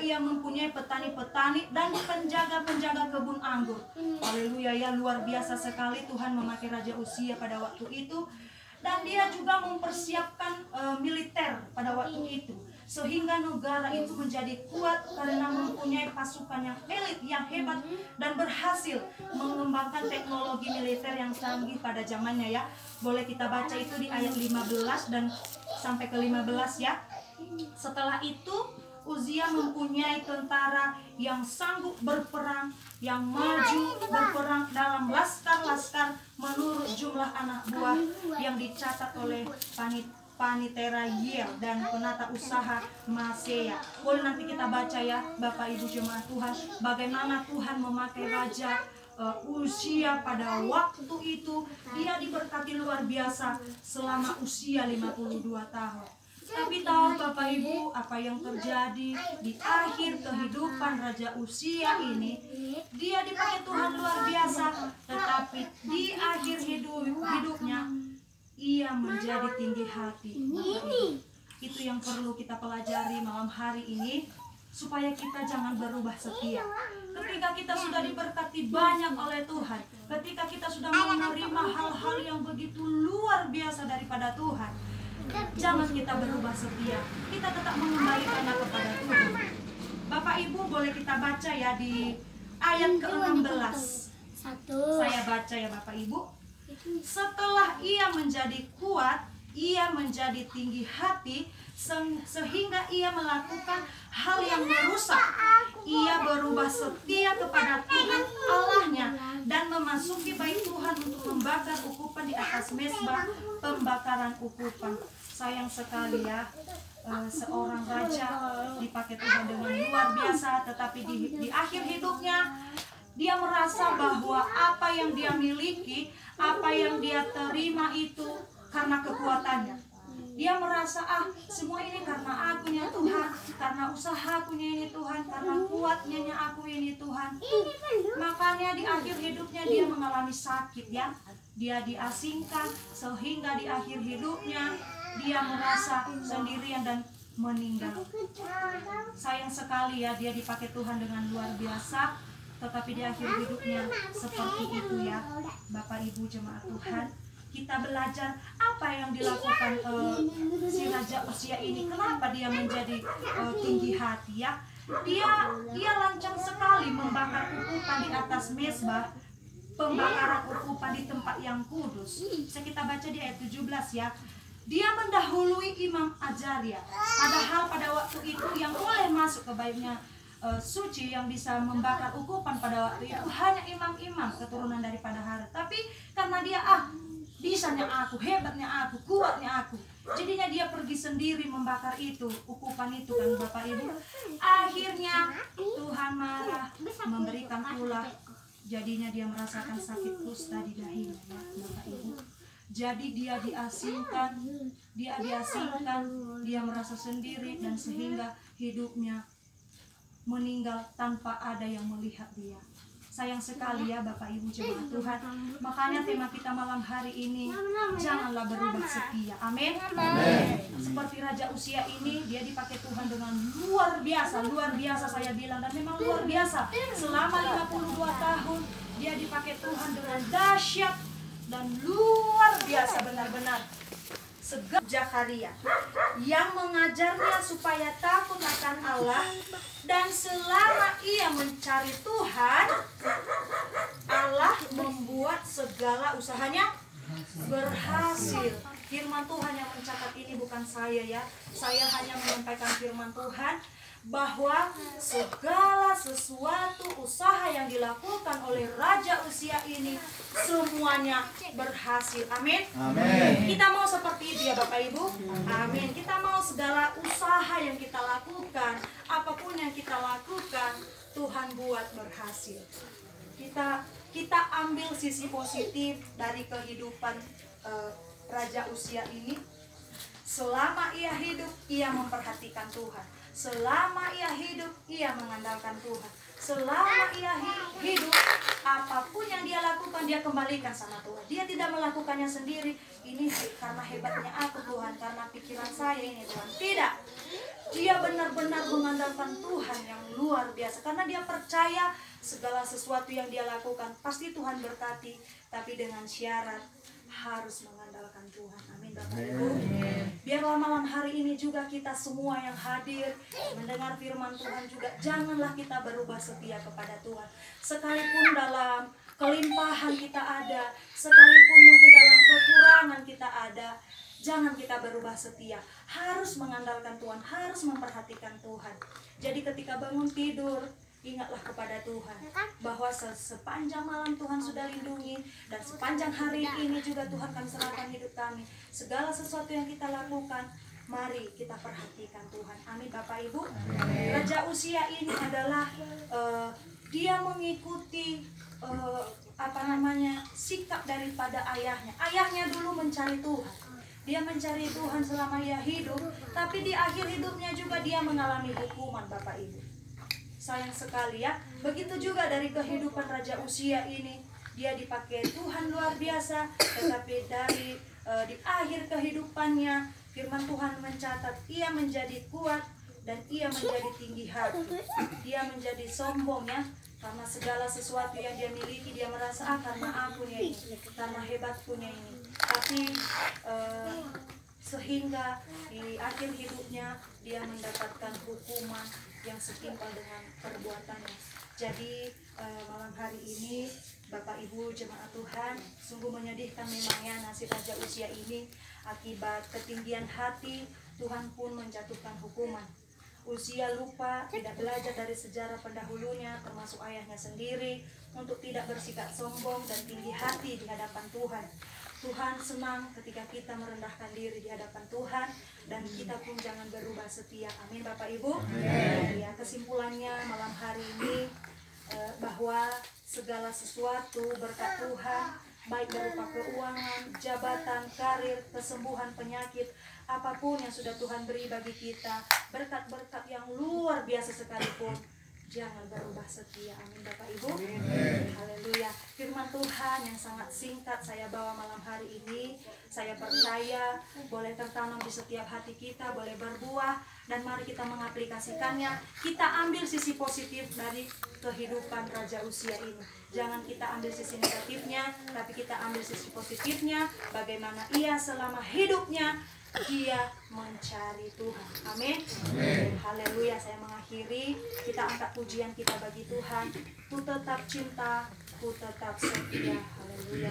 ia mempunyai petani-petani dan penjaga-penjaga kebun anggur. Haleluya ya, luar biasa sekali Tuhan memakai Raja Uzia pada waktu itu. Dan dia juga mempersiapkan militer pada waktu itu, sehingga negara itu menjadi kuat karena mempunyai pasukan yang elit, yang hebat, dan berhasil mengembangkan teknologi militer yang canggih pada zamannya ya. Boleh kita baca itu di ayat 15 dan sampai ke 15 ya. Setelah itu Uzia mempunyai tentara yang sanggup berperang, yang maju berperang dalam laskar-laskar menurut jumlah anak buah yang dicatat oleh Panitera Yel dan penata usaha Masea. Boleh nanti kita baca ya Bapak Ibu jemaat Tuhan, bagaimana Tuhan memakai Raja Uzia pada waktu itu. Dia diberkati luar biasa selama usia 52 tahun. Tapi tahu Bapak Ibu apa yang terjadi di akhir kehidupan Raja Uzia ini? Dia dipakai Tuhan luar biasa, tetapi di akhir hidupnya ia menjadi tinggi hati. Bapak Ibu, itu yang perlu kita pelajari malam hari ini, supaya kita jangan berubah setia. Ketika kita sudah diberkati banyak oleh Tuhan, ketika kita sudah menerima hal-hal yang begitu luar biasa daripada Tuhan, jangan kita berubah setia. Kita tetap mengembalikannya kepada Tuhan. Bapak Ibu boleh kita baca ya di ayat ke-16. Saya baca ya Bapak Ibu. Setelah ia menjadi kuat, ia menjadi tinggi hati, sehingga ia melakukan hal yang merusak. Ia berubah setia kepada Tuhan Allahnya dan memasuki bait Tuhan untuk membakar ukupan di atas mezbah pembakaran ukupan. Sayang sekali ya, seorang raja dipakai Tuhan dengan luar biasa, tetapi di akhir hidupnya dia merasa bahwa apa yang dia miliki, apa yang dia terima itu karena kekuatannya. Dia merasa semua ini karena akunya Tuhan, karena usahakunya ini Tuhan, karena kuatnya aku ini Tuhan. Makanya di akhir hidupnya dia mengalami sakit ya. Dia diasingkan sehingga di akhir hidupnya dia merasa sendirian dan meninggal. Sayang sekali ya, dia dipakai Tuhan dengan luar biasa, tetapi di akhir hidupnya seperti itu ya. Bapak Ibu jemaat Tuhan, kita belajar apa yang dilakukan si Raja Uzia ini. Kenapa dia menjadi tinggi hati ya? Dia lancang sekali membakar ukupan di atas mezbah pembakaran ukupan di tempat yang kudus. Bisa kita baca di ayat 17 ya. Dia mendahului Imam Azaria. Padahal pada waktu itu yang boleh masuk ke baitnya suci, yang bisa membakar ukupan pada waktu itu hanya imam-imam keturunan daripada Harun. Tapi karena dia bisanya aku, hebatnya aku, kuatnya aku, jadinya dia pergi sendiri membakar itu, ukupan itu kan Bapak Ibu. Akhirnya Tuhan marah, memberikan ulah. Jadinya dia merasakan sakit kusta di dahinya ya Bapak Ibu. Jadi dia diasingkan, dia merasa sendiri, dan sehingga hidupnya meninggal tanpa ada yang melihat dia. Sayang sekali ya Bapak Ibu jemaat Tuhan. Makanya tema kita malam hari ini, janganlah berubah setia. Amin. Seperti Raja Uzia ini, dia dipakai Tuhan dengan luar biasa saya bilang, dan memang luar biasa. Selama 52 tahun dia dipakai Tuhan dengan dahsyat dan luar biasa benar-benar. Segala Zakaria yang mengajarnya supaya takut akan Allah, dan selama ia mencari Tuhan, Allah membuat segala usahanya berhasil. Firman Tuhan yang mencatat ini bukan saya ya. Saya hanya menyampaikan firman Tuhan bahwa segala sesuatu usaha yang dilakukan oleh Raja Uzia ini semuanya berhasil. Amin. Amin. Kita mau seperti itu ya Bapak Ibu. Amin. Kita mau segala usaha yang kita lakukan, apapun yang kita lakukan, Tuhan buat berhasil. Kita ambil sisi positif dari kehidupan Raja Uzia ini. Selama ia hidup, ia memperhatikan Tuhan. Selama ia hidup, ia mengandalkan Tuhan. Selama ia hidup, apapun yang dia lakukan, dia kembalikan sama Tuhan. Dia tidak melakukannya sendiri. Ini karena hebatnya aku Tuhan, karena pikiran saya ini Tuhan. Tidak. Dia benar-benar mengandalkan Tuhan yang luar biasa, karena dia percaya segala sesuatu yang dia lakukan pasti Tuhan berkati, tapi dengan syarat harus mengandalkan Tuhan. Amin Bapak Ibu. Biarlah malam hari ini juga kita semua yang hadir mendengar firman Tuhan juga, janganlah kita berubah setia kepada Tuhan. Sekalipun dalam kelimpahan kita ada, sekalipun mungkin dalam kekurangan kita ada, jangan kita berubah setia. Harus mengandalkan Tuhan, harus memperhatikan Tuhan. Jadi ketika bangun tidur, ingatlah kepada Tuhan bahwa sepanjang malam Tuhan sudah lindungi, dan sepanjang hari ini juga Tuhan akan serahkan hidup kami. Segala sesuatu yang kita lakukan, mari kita perhatikan Tuhan. Amin Bapak Ibu. Raja Uzia ini adalah dia mengikuti sikap daripada ayahnya. Ayahnya dulu mencari Tuhan. Dia mencari Tuhan selama ia hidup, tapi di akhir hidupnya juga dia mengalami hukuman Bapak Ibu. Sayang sekali ya. Begitu juga dari kehidupan Raja Uzia ini, dia dipakai Tuhan luar biasa, tetapi di akhir kehidupannya firman Tuhan mencatat ia menjadi kuat dan ia menjadi tinggi hati. Dia menjadi sombong ya, karena segala sesuatu yang dia miliki dia merasa karena aku ini, karena hebatkunya ini. Tapi sehingga di akhir hidupnya dia mendapatkan hukuman yang setimpal dengan perbuatannya. Jadi malam hari ini Bapak Ibu jemaat Tuhan, sungguh menyedihkan memang ya nasib Raja Uzia ini. Akibat ketinggian hati, Tuhan pun menjatuhkan hukuman. Uzia lupa, tidak belajar dari sejarah pendahulunya, termasuk ayahnya sendiri, untuk tidak bersikap sombong dan tinggi hati di hadapan Tuhan. Tuhan senang ketika kita merendahkan diri di hadapan Tuhan, dan kita pun jangan berubah setia. Amin Bapak Ibu. Ya, kesimpulannya malam hari ini bahwa segala sesuatu berkat Tuhan, baik berupa keuangan, jabatan, karir, kesembuhan, penyakit, apapun yang sudah Tuhan beri bagi kita, berkat-berkat yang luar biasa sekalipun, jangan berubah setia. Amin Bapak Ibu. Haleluya. Firman Tuhan yang sangat singkat saya bawa malam hari ini, saya percaya boleh tertanam di setiap hati kita, boleh berbuah, dan mari kita mengaplikasikannya. Kita ambil sisi positif dari kehidupan Raja Uzia ini. Jangan kita ambil sisi negatifnya, tapi kita ambil sisi positifnya, bagaimana ia selama hidupnya dia mencari Tuhan. Amin. Haleluya. Saya mengakhiri, kita angkat pujian kita bagi Tuhan. Ku tetap cinta, ku tetap setia. Haleluya.